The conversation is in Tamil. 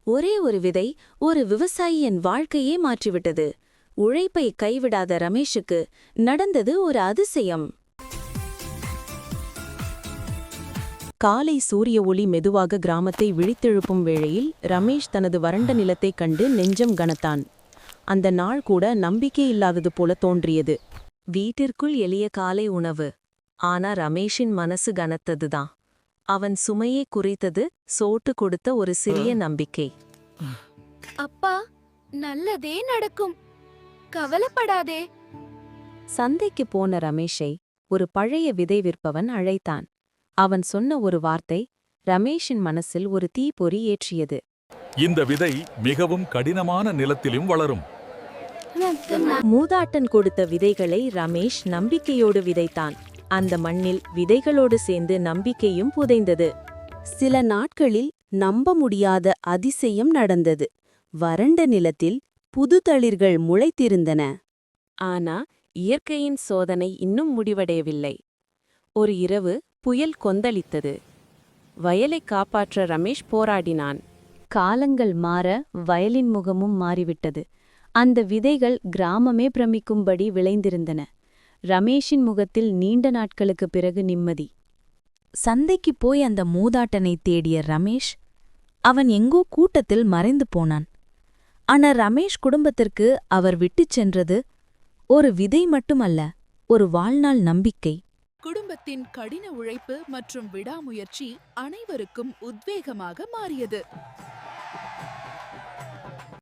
ஒரே ஒரு விதை ஒரு விவசாயியின் வாழ்க்கையே மாற்றிவிட்டது. உழைப்பை கைவிடாத ரமேஷுக்கு நடந்தது ஒரு அதிசயம். காலை சூரிய ஒளி மெதுவாக கிராமத்தை விழித்தெழுப்பும் வேளையில் ரமேஷ் தனது வறண்ட நிலத்தைக் கண்டு நெஞ்சம் கனத்தான். அந்த நாள் கூட நம்பிக்கை இல்லாதது போல தோன்றியது. வீட்டிற்குள் எளிய காலை உணவு. ஆனா ரமேஷின் மனசு கனத்ததுதான். அவன் சுமையை குறைத்தது சோட்டு கொடுத்த ஒரு சிறிய நம்பிக்கை. அப்பா, நல்லதே நடக்கும், கவலைப்படாதே. சந்தைக்கு போன ரமேஷை ஒரு பழைய விதை விற்பவன் அழைத்தான். அவன் சொன்ன ஒரு வார்த்தை ரமேஷின் மனசில் ஒரு தீப்பொறி ஏற்றியது. இந்த விதை மிகவும் கடினமான நிலத்திலும் வளரும். மூதாட்டன் கொடுத்த விதைகளை ரமேஷ் நம்பிக்கையோடு விதைத்தான். அந்த மண்ணில் விதைகளோடு சேர்ந்து நம்பிக்கையும் புதைந்தது. சில நாட்களில் நம்ப முடியாத அதிசயம் நடந்தது. வறண்ட நிலத்தில் புது தளிர்கள் முளைத்திருந்தன. ஆனா இயற்கையின் சோதனை இன்னும் முடிவடையவில்லை. ஒரு இரவு புயல் கொந்தளித்தது. வயலை காப்பாற்ற ரமேஷ் போராடினான். காலங்கள் மாற வயலின் முகமும் மாறிவிட்டது. அந்த விதைகள் கிராமமே பிரமிக்கும்படி விளைந்திருந்தன. ரமேஷின் முகத்தில் நீண்ட நாட்களுக்குப் பிறகு நிம்மதி. சந்தைக்கு போய் அந்த மூதாட்டனை தேடிய ரமேஷ், அவன் எங்கோ கூட்டத்தில் மறைந்து போனான். ஆனா ரமேஷ் குடும்பத்திற்கு அவர் விட்டுச் சென்றது ஒரு விதை மட்டுமல்ல, ஒரு வாழ்நாள் நம்பிக்கை. குடும்பத்தின் கடின உழைப்பு மற்றும் விடாமுயற்சி அனைவருக்கும் உத்வேகமாக மாறியது.